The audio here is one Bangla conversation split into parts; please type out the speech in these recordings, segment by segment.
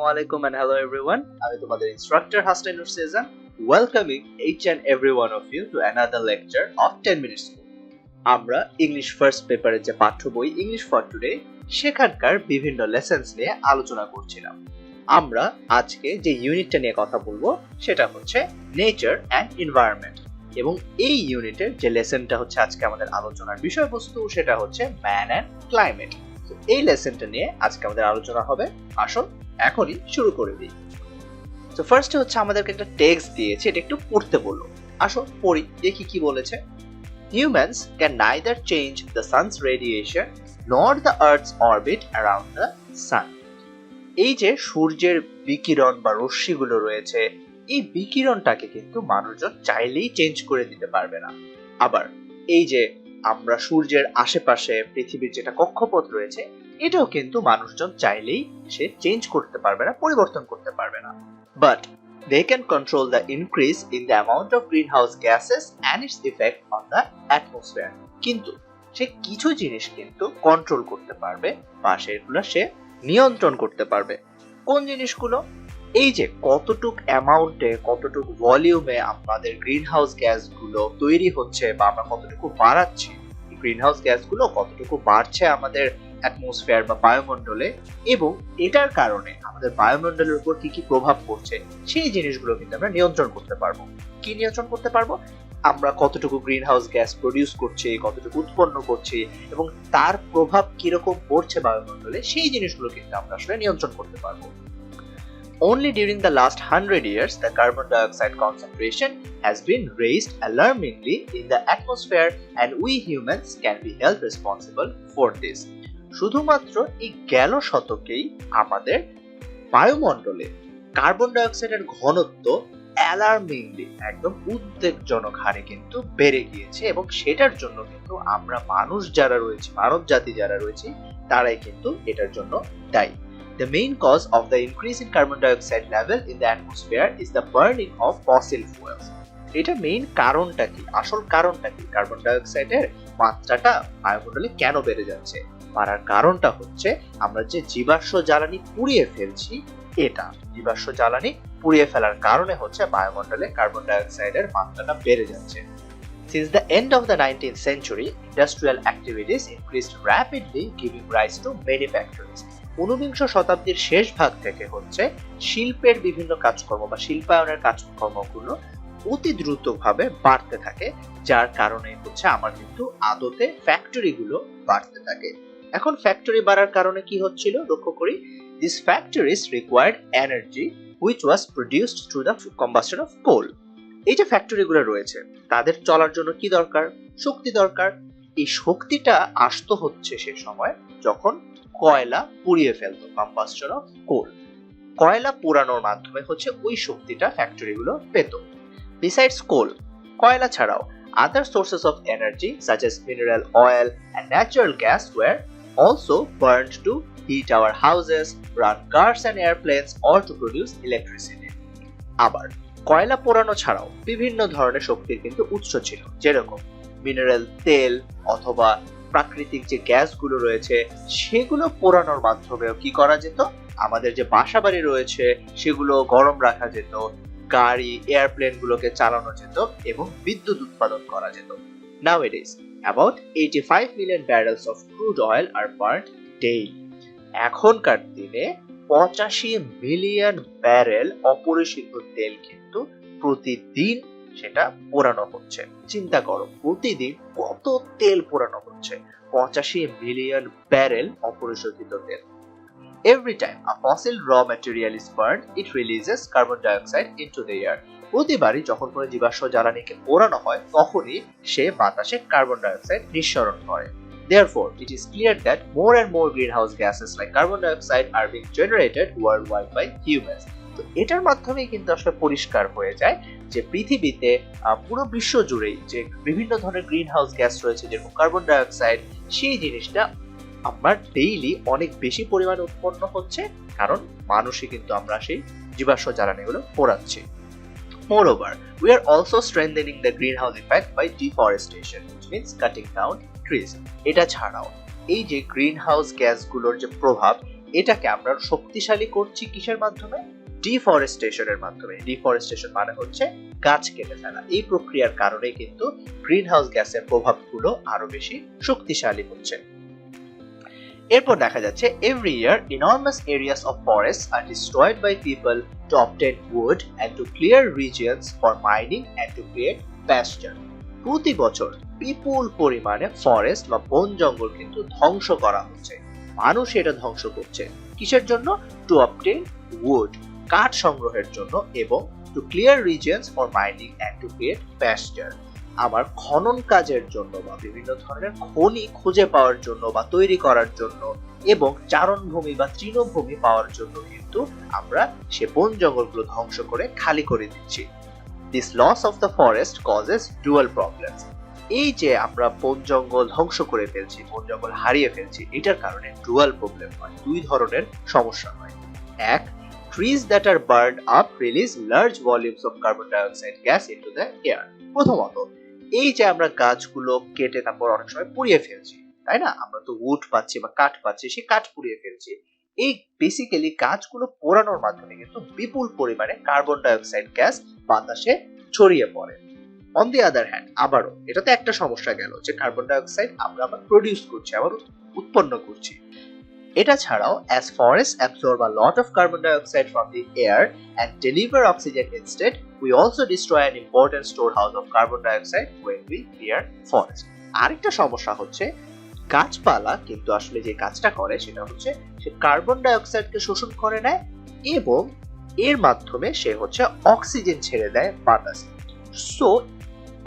Assalamualaikum and hello everyone. আমি তোমাদের instructor Hassan Nursejan, welcoming each and every one of you to another lecture of 10 minutes. আমরা ইংলিশ ফার্স্ট পেপারের যে পাঠ্য বই ইংলিশ ফর টুডে সেখানকার বিভিন্ন লেসন্স নিয়ে আলোচনা করছিলাম। আমরা আজকে যে ইউনিটটা নিয়ে কথা বলবো সেটা হচ্ছে নেচার অ্যান্ড এনভায়রনমেন্ট, এবং এই ইউনিটের যে লেসনটা হচ্ছে আজকে আমাদের আলোচনার বিষয়বস্তু সেটা হচ্ছে ম্যান অ্যান্ড ক্লাইমেট। তো এই লেসনটা নিয়ে আজকে আমাদের আলোচনা হবে। আসুন এখনই শুরু করে দিই। তো ফার্স্টে হচ্ছে আমাদেরকে একটা টেক্সট দিয়েছে, এটা একটু পড়তে বললো। আসুন পড়ি, দেখি কি বলেছে। Humans can neither change the sun's radiation nor the earth's orbit around the sun. এই যে সূর্যের বিকিরণ বা রশ্মিগুলো রয়েছে, এই বিকিরণটাকে কিন্তু মানুষজন চাইলেই চেঞ্জ করে দিতে পারবে না। আবার এই যে আমরা সূর্যের আশেপাশে পৃথিবীর যেটা কক্ষপথ রয়েছে, এটাও কিন্তু মানুষজন চাইলেই সে চেঞ্জ করতে পারবে না, পরিবর্তন করতে পারবে না। But they can control the increase in the amount of greenhouse gases and its effect on the atmosphere. কিন্তু সে কিছু জিনিস কিন্তু কন্ট্রোল করতে পারবে বা সেগুলো সে নিয়ন্ত্রণ করতে পারবে। কোন জিনিসগুলো? এই যে কতটুক অ্যামাউন্টে, কতটুক ভলিউমে আমাদের গ্রিনহাউস গ্যাসগুলো তৈরি হচ্ছে বা আমরা কতটুকু বাড়াচ্ছি, গ্রিনহাউস গ্যাসগুলো কতটুকু বাড়ছে আমাদের অ্যাটমসফিয়ার বা বায়ুমণ্ডলে, এবং এটার কারণে আমাদের বায়ুমণ্ডলের উপর কি কি প্রভাব পড়ছে, সেই জিনিসগুলো কিন্তু আমরা নিয়ন্ত্রণ করতে পারবো। কি নিয়ন্ত্রণ করতে পারবো? আমরা কতটুকু গ্রিনহাউস গ্যাস প্রডিউস করছি, কতটুকু উৎপন্ন করছি, এবং তার প্রভাব কিরকম পড়ছে বায়ুমণ্ডলে, সেই জিনিসগুলো কিন্তু আমরা আসলে নিয়ন্ত্রণ করতে পারবো। Only during the last 100 years, the carbon dioxide concentration has been raised alarmingly in the atmosphere, and we humans can be held responsible for this. শুধুমাত্র এই গেল শতকেই আমাদের বায়ুমণ্ডলে কার্বন ডাইঅক্সাইডের ঘনত্ব অ্যালার্মিংলি, একদম উদ্বেগজনক হারে কিন্তু বেড়ে গিয়েছে, এবং সেটার জন্য কিন্তু আমরা মানুষ যারা রয়েছে, মানব জাতি যারা রয়েছে, তারাই কিন্তু এটার জন্য দায়ী। The main cause of the increase in carbon dioxide level in the atmosphere is the burning of fossil fuels. এটা মেইন কারণটা কি, আসল কারণটা কি, কার্বন ডাইঅক্সাইডের মাত্রাটা বায়ুমণ্ডলে কেন বেড়ে যাচ্ছে? বাড়ার কারণটা হচ্ছে আমরা যে জীবাশ্ম জ্বালানি পুড়িয়ে ফেলছি, এটা জীবাশ্ম জ্বালানি পুড়িয়ে ফেলার কারণে হচ্ছে বায়ুমণ্ডলে কার্বন ডাইঅক্সাইডের মাত্রাটা বেড়ে যাচ্ছে। Since the end of the 19th century, industrial activities increased rapidly, giving rise to many factories. ঊনবিংশ শতাব্দীর শেষ ভাগ থেকে হচ্ছে শিল্পের বিভিন্ন কাজকর্ম বা শিল্পায়নের কাজকর্মগুলো অতি দ্রুতভাবে বাড়তে থাকে, যার কারণে হচ্ছে আমার কিন্তু আদতে ফ্যাক্টরিগুলো বাড়তে থাকে। এখন ফ্যাক্টরি বাড়ার কারণে কি হচ্ছিল লক্ষ্য করি। These factories required energy which was produced through the combustion of coal. এই যে ফ্যাক্টরিগুলো রয়েছে, তাদের চলার জন্য কি দরকার? শক্তি দরকার। এই শক্তিটা আসতো হচ্ছে সে সময় যখন কয়লা পুড়িয়ে ফেলতো, কম্বাস্টন অফ কোল। কয়লা পোড়ানোর মাধ্যমে হচ্ছে ওই শক্তিটা ফ্যাক্টরিগুলো পেত। বিসাইডস কোল, কয়লা ছাড়াও other sources of energy such as mineral oil and natural gas were also burned to heat our houses, run cars and airplanes, or to produce electricity. আবার কয়লা পোড়ানো ছাড়াও বিভিন্ন ধরনের শক্তির কিন্তু উৎস ছিল, যেরকম মিনারেল তেল অথবা প্রাকৃতিক যে গ্যাসগুলো রয়েছে, সেগুলো পোড়ানোর মাধ্যমেও কি করা যেত? আমাদের যে বাসাবাড়ি রয়েছে সেগুলো গরম রাখা যেত, গাড়ি এয়ারপ্লেন গুলোকে চালানো যেত, এবং বিদ্যুৎ উৎপাদন করা যেত। Nowadays, about 85 million barrels of crude oil are burnt daily. এখনকার দিনে 85 মিলিয়ন ব্যারেল অপরিশোধিত তেল কিন্তু প্রতিদিন সেটা পোড়ানো হচ্ছে। চিন্তা করো, প্রতিদিন কত তেল পোড়ানো হচ্ছে, 85 মিলিয়ন ব্যারেল অপরিশোধিত তেল। Every time a fossil raw material is burned, it releases carbon dioxide into the air. প্রতিবারই যখন কোনো জীবাশ্ম জ্বালানিকে পোড়ানো হয়, তখনই সে বাতাসে কার্বন ডাইঅক্সাইড নিঃসরণ করে। Therefore, it is clear that more and more greenhouse gases like carbon dioxide are being generated worldwide by humans. তো এটার মাধ্যমে কিন্তু আসলে পরিষ্কার হয়ে যায় যে পৃথিবীতে পুরো বিশ্ব জুড়েই যে বিভিন্ন ধরনের গ্রিনহাউস গ্যাস রয়েছে, যেরকম কার্বন ডাইঅক্সাইড, সেই জিনিসটা আমার ডেইলি অনেক বেশি পরিমাণে উৎপন্ন হচ্ছে, কারণ মানুষই কিন্তু আমরা সেই জীবাশ্ম জ্বালানিগুলো পোড়াচ্ছি। Moreover, we are also strengthening the greenhouse effect by deforestation, which means cutting down trees. এটা ছাড়াও এই যে গ্রিনহাউস গ্যাসগুলোর যে প্রভাব, এটাকে আমরা শক্তিশালী করছি কিসের মাধ্যমে? ডিফরেস্টেশনের মাধ্যমে। ডিফরেস্টেশন মানে হচ্ছে গাছ কেটে ফেলা। এই প্রক্রিয়ার কারণে কিন্তু গ্রিনহাউস গ্যাসের প্রভাবগুলো আরো বেশি শক্তিশালী হচ্ছে। এরপর দেখা যাচ্ছে every year enormous areas of forests are destroyed by people to obtain wood and to clear regions for mining and to create pasture. প্রতি বছর বিপুল পরিমাণে ফরেস্ট বা বন জঙ্গল কিন্তু ধ্বংস করা হচ্ছে। মানুষ এটা ধ্বংস করছে কিসের জন্য? টু অবটেইন উড, কাঠ সংগ্রহের জন্য, এবং to clear regions for mining and to create pasture, আমার খনন কাজের জন্য বা বিভিন্ন ধরনের খনি খুঁজে পাওয়ার জন্য বা তৈরি করার জন্য, এবং চারণভূমি বা তৃণভূমি পাওয়ার জন্য কিন্তু আমরা সে বন জঙ্গলগুলো ধ্বংস করে খালি করে দিচ্ছি। This loss of the forest causes dual problems. এই যে আমরা বন জঙ্গল ধ্বংস করে ফেলছি, বন জঙ্গল হারিয়ে ফেলছি, এটার কারণে ডুয়াল প্রবলেম হয়, দুই ধরনের সমস্যা হয়। এক, trees that are burned up release large volumes of carbon dioxide gas into the air. প্রথমত, এই যে আমরা গাছগুলো কেটে তারপর অনেক সময় পুড়িয়ে ফেলছি, তাই না? আমরা তো উড পাচ্ছি বা কাঠ পাচ্ছি, সেই কাঠ পুড়িয়ে ফেলছি। এই বেসিক্যালি গাছগুলো পোড়ানোর মাধ্যমে কিন্তু বিপুল পরিমাণে কার্বন ডাইঅক্সাইড গ্যাস বাতাসে ছড়িয়ে পড়ে। অন দি আদার হ্যান্ড, আবারও এটাতে একটা সমস্যা গেল যে কার্বন ডাইঅক্সাইড আমরা আবার প্রডিউস করছি, আবার উৎপন্ন করছি। এটা ছাড়াও as forests absorb a lot of carbon dioxide from the air and deliver oxygen instead, we also destroy an important storehouse of carbon dioxide when we clear forest. আরেকটা সমস্যা হচ্ছে গাছপালা কিন্তু আসলে যে কাজটা করে সেটা হচ্ছে সে কার্বন ডাইঅক্সাইডকে শোষণ করে নেয় এবং এর মাধ্যমে সে হচ্ছে অক্সিজেন ছেড়ে দেয় বাতাসে। সো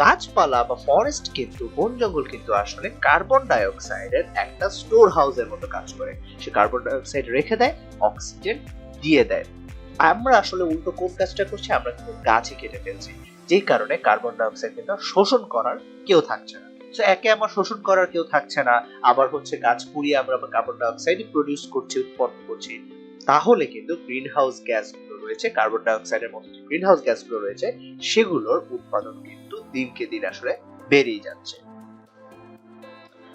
গাছপালা বা ফরেস্ট কিন্তু, বন জঙ্গল কিন্তু আসলে কার্বন ডাইঅক্সাইডের একটা স্টোর হাউসের মতো কাজ করে। সে কার্বন ডাইঅক্সাইড রেখে দেয়, অক্সিজেন দিয়ে দেয়। আমরা আসলে উল্টো কোন কাজটা করছি? আমরা কিন্তু গাছই কেটে ফেলছি, যেই কারণে কার্বন ডাইঅক্সাইড কিন্তু শোষণ করার কেউ থাকছে না। সো একে আমার শোষণ করার কেউ থাকছে না, আবার হচ্ছে গাছ পুড়িয়ে আমরা কার্বন ডাইঅক্সাইড প্রডিউস করছি, উৎপন্ন করছি। তাহলে কিন্তু গ্রিন হাউস গ্যাসগুলো রয়েছে, কার্বন ডাইঅক্সাইডের মতো গ্রিন হাউস গ্যাসগুলো রয়েছে, সেগুলোর উৎপাদন কিন্তু দিনকে দিন আসলে বেড়েই যাচ্ছে।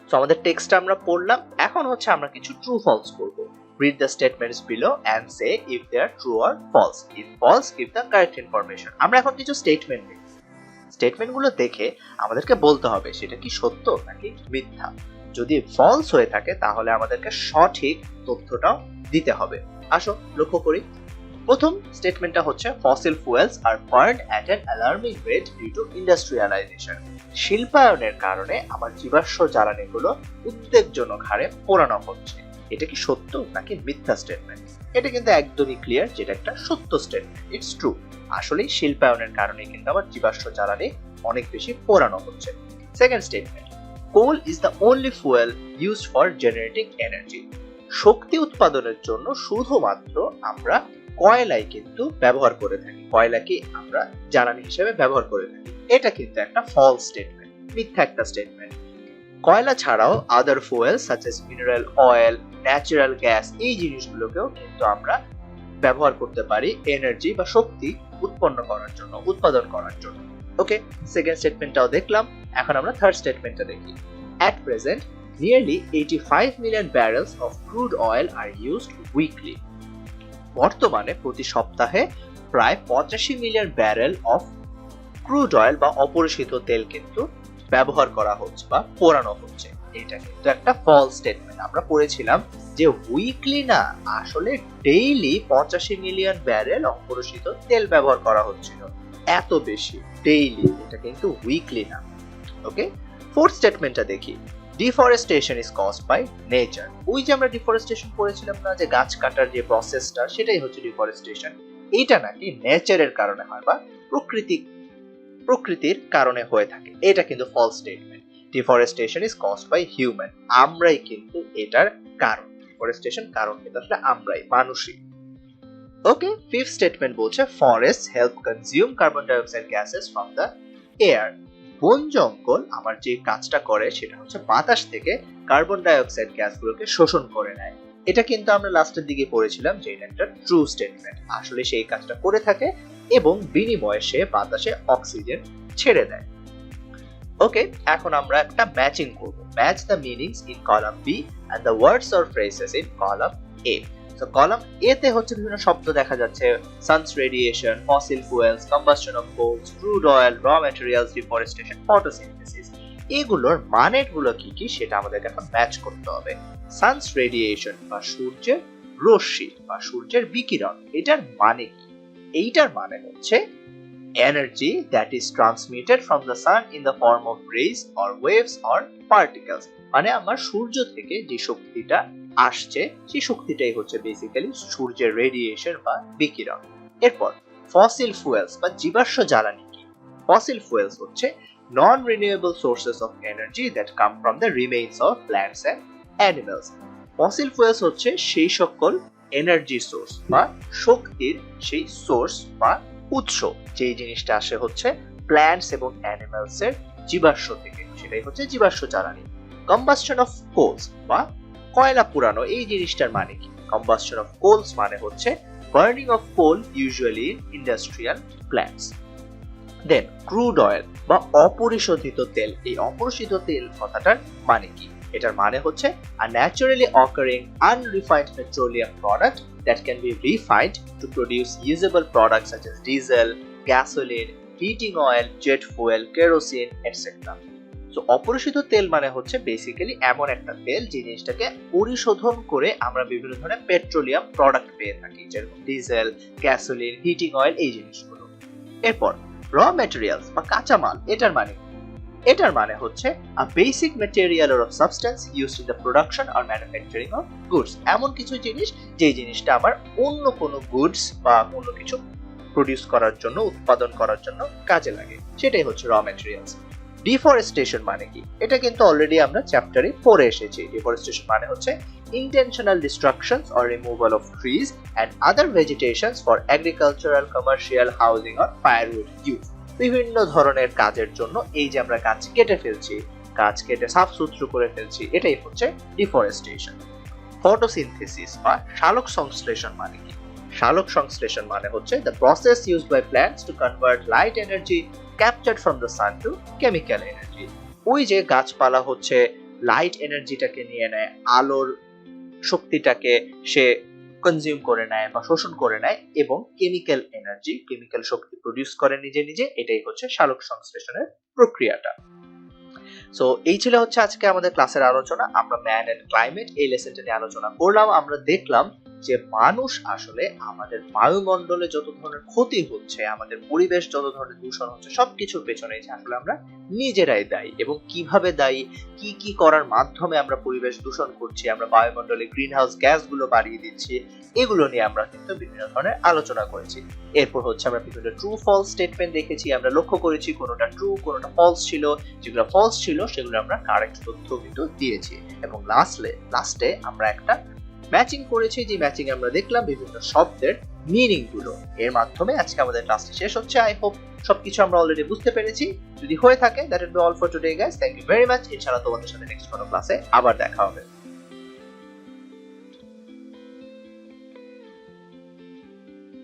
তো আমাদের টেক্সটটা আমরা পড়লাম, এখন হচ্ছে আমরা কিছু ট্রু ফলস করব। Read the statements below and say if they are true or false. If false, give the correct information. আমরা এখন কিছু স্টেটমেন্ট দেখব। স্টেটমেন্টগুলো দেখে আমাদেরকে বলতে হবে সেটা কি সত্য নাকি মিথ্যা। যদি ফলস হয়ে থাকে তাহলে আমাদেরকে সঠিক তথ্যটাও দিতে হবে। আসো লক্ষ্য করি। প্রথম স্টেটমেন্টটা হচ্ছে fossil fuels are burned at an alarming rate due to industrialisation. শিল্পায়নের কারণে আমার জীবাশ্ম জ্বালানিগুলো উদ্বেগজনক হারে পোড়ানো হচ্ছে। এটা কি সত্য নাকি মিথ্যা স্টেটমেন্ট? এটা কিন্তু একদমই ক্লিয়ার যেটা একটা সত্য স্টেটমেন্ট। It's true. আসলে শিল্পায়নের কারণে কিন্তু আমার জীবাশ্ম জ্বালানি অনেক বেশি পোড়ানো হচ্ছে। Second statement, coal is the only fuel used for generating energy. শক্তি উৎপাদনের জন্য শুধুমাত্র আমরা কয়লাই কিন্তু ব্যবহার করে থাকি, কয়লাকে আমরা জ্বালানি হিসেবে ব্যবহার করে থাকি। এটা কিন্তু একটা ফলস স্টেটমেন্ট, মিথ্যা একটা স্টেটমেন্ট। কয়লা ছাড়াও other fuel such as mineral oil, natural gas, এই জিনিসগুলোকেও কিন্তু আমরা ব্যবহার করতে পারি এনার্জি বা শক্তি উৎপন্ন করার জন্য, উৎপাদন করার জন্য। ওকে, সেকেন্ড স্টেটমেন্টটাও দেখলাম। এখন আমরা থার্ড স্টেটমেন্টটা দেখি। At present, nearly 85 million barrels of crude oil are used weekly. বর্তমানে প্রতি সপ্তাহে প্রায় 85 million barrel of crude oil বা অপরিশোধিত তেল কিন্তু ব্যবহার করা হচ্ছে বা পোড়ানো হচ্ছে। এটা কিন্তু একটা ফলস স্টেটমেন্ট। আমরা পড়েছিলাম যে উইকলি না, আসলে ডেইলি 85 মিলিয়ন ব্যারেল অপরিশোধিত তেল ব্যবহার করা হচ্ছিল। এত বেশি ডেইলি, এটা কিন্তু উইকলি না। ওকে, ফোর্থ স্টেটমেন্টটা দেখি। Deforestation is caused by nature. ওই যে আমরা ডিফরেস্টেশন পড়েছিলাম না, যে গাছ কাটার যে প্রসেসটা, সেটাই হচ্ছে ডিফরেস্টেশন। এটা নাকি নেচারের কারণে হয় বা প্রকৃতির কারণে হয়ে থাকে। এটা কিন্তু false statement. Deforestation is caused by human. আমরাই কিন্তু এটার কারণ। ডিফরেস্টেশন কারণ কিন্তু আসলে আমরাই, মানুষই। ওকে, ফিফথ স্টেটমেন্ট বলছে forest help consume carbon dioxide gases from the air. বন জঙ্গল আমার যে কাজটা করে সেটা হচ্ছে বাতাস থেকে কার্বন ডাইঅক্সাইড গ্যাসগুলোকে শোষণ করে নেয়। এটা কিন্তু আমরা লাস্টের দিকে পড়েছিলাম যে এটা একটা ট্রু স্টেটমেন্ট। আসলে সেই কাজটা করে থাকে এবং বিনিময়ে সে বাতাসে অক্সিজেন ছেড়ে দেয়। ওকে, এখন আমরা একটা ম্যাচিং করব। Match the meanings in column B and the words or phrases in column A. তো কলাম এ তে হচ্ছে বিভিন্ন শব্দ দেখা যাচ্ছে, sun's radiation, fossil fuels, combustion of coals, crude oil, raw materials, deforestation, photosynthesis. এগুলোর মানেগুলো কি কি সেটা আমাদেরকে এখন ম্যাচ করতে হবে। সানস রেডিয়েশন বা সূর্যের রশ্মি বা সূর্যের বিকিরণ, এটার মানে কি? এইটার মানে হচ্ছে energy that is transmitted from the sun in the form of rays or waves or particles। মানে আমার সূর্য থেকে যে শক্তিটা আসছে সেই শক্তিটাই হচ্ছে বেসিক্যালি সূর্যের রেডিয়েশন বা বিকিরণ। এরপর ফসিল ফুয়েলস বা জীবাশ্ম জ্বালানি কি? ফসিল ফুয়েলস হচ্ছে non renewable sources of energy that come from the remains of plants and animals. Fossil fuels হচ্ছে সেই সকল এনার্জি সোর্স বা শক্তির সেই সোর্স বা উৎস যেই জিনিসটা আসে হচ্ছে প্ল্যান্টস এবং অ্যানিমালস এর জীবাশ্ম থেকে, সেটাই হচ্ছে জীবাশ্ম জ্বালানি। কম্বাসশন অফ কোলস বা কয়লা পুরানো, এই জিনিসটার মানে কি? কম্বাসশন অফ কোলস মানে হচ্ছে burning of coal usually in industrial plants. Then crude oil বা অপরিশোধিত তেল, এই অপরিশোধিত তেল কথাটার মানে কি? এটার মানে হচ্ছে a naturally occurring unrefined petroleum product that can be refined to produce usable products such as diesel, gasoline, heating oil, jet fuel, kerosene, etc. So অপরিশোধিত তেল মানে হচ্ছে বেসিক্যালি এমন একটা তেল যে জিনিসটাকে পরিশোধন করে আমরা বিভিন্ন ধরনের পেট্রোলিয়াম প্রোডাক্ট পেয়ে থাকি, যেরকম ডিজেল, গ্যাসোলিন, হিটিং অয়েল, এই জিনিসগুলো। এরপর র ম্যাটেরিয়ালস বা কাঁচামাল, এটার মানে এটার মানে হচ্ছে a basic material or of substance used in the production or manufacturing of goods। এমন কিছু জিনিস যে জিনিসটা আমার অন্য কোনো গুডস বা অন্য কিছু প্রডিউস করার জন্য, উৎপাদন করার জন্য কাজে লাগে, সেটাই হচ্ছে র ম্যাটেরিয়ালস। ডিফরেস্টেশন মানে কি? এটা কিন্তু অলরেডি আমরা চ্যাপ্টারে পড়ে এসেছি। ডিফরেস্টেশন মানে হচ্ছে intentional destructions or removal of trees and other vegetations for agricultural, commercial, housing or firewood use। বিভিন্ন ধরনের কাজের জন্য এই যে আমরা গাছ কেটে ফেলছি, গাছ কেটে সাফ সুতরু করে ফেলছি, এটাই হচ্ছে ডিফরেস্টেশন। ফটোসিনথেসিস বা সালোক সংশ্লেষণ মানে কি? সালোক সংশ্লেষণ মানে হচ্ছে the process used by plants to convert light energy captured from the sun to chemical energy। ওই যে গাছপালা হচ্ছে লাইট এনার্জিটাকে নিয়ে নেয়, আলোর শক্তিটাকে সে কনজিউম করে নেয় বা শোষণ করে নেয় এবং কেমিক্যাল এনার্জি, কেমিক্যাল শক্তি প্রডিউস করে নিজে নিজে, এটাই হচ্ছে সালোক সংশ্লেষণের প্রক্রিয়াটা। সো এই ছিল হচ্ছে আজকে আমাদের ক্লাসের আলোচনা। আমরা ম্যান এন্ড ক্লাইমেট এই লেসনটা নিয়ে আলোচনা করলাম। আমরা দেখলাম যে মানুষ আসলে আমাদের বায়ুমণ্ডলে যত ধরনের ক্ষতি হচ্ছে, আমাদের পরিবেশ যত ধরনের দূষণ হচ্ছে, সবকিছুর পেছনে আসলে আমরা নিজেরাই দায়ী, এবং কিভাবে দায়ী, কি কি করার মাধ্যমে আমরা পরিবেশ দূষণ করছি, আমরা বায়ুমণ্ডলে গ্রিন হাউস গ্যাসগুলো বাড়িয়ে দিচ্ছি, এগুলো নিয়ে আমরা কিন্তু বিভিন্ন ধরনের আলোচনা করেছি। এরপর হচ্ছে আমরা বিভিন্ন ট্রু ফলস স্টেটমেন্ট দেখেছি, আমরা লক্ষ্য করেছি কোনোটা ট্রু কোনোটা ফলস ছিল, যেগুলো ফলস ছিল সেগুলো আমরা কারেক্ট তথ্য কিন্তু দিয়েছি, এবং লাস্টে আমরা একটা ম্যাচিং করেছি, যে ম্যাচিং আমরা দেখলাম বিভিন্ন শব্দের মিনিং গুলো। এর মাধ্যমে আজকে আমাদের ক্লাসটি শেষ হচ্ছে। আই হোপ সবকিছু আমরা অলরেডি বুঝতে পেরেছি। যদি হয়ে থাকে, that will be all for today guys. Thank you very much. ইনশাআল্লাহ তোমাদের সাথে নেক্সট কোনো ক্লাসে আবার দেখা হবে।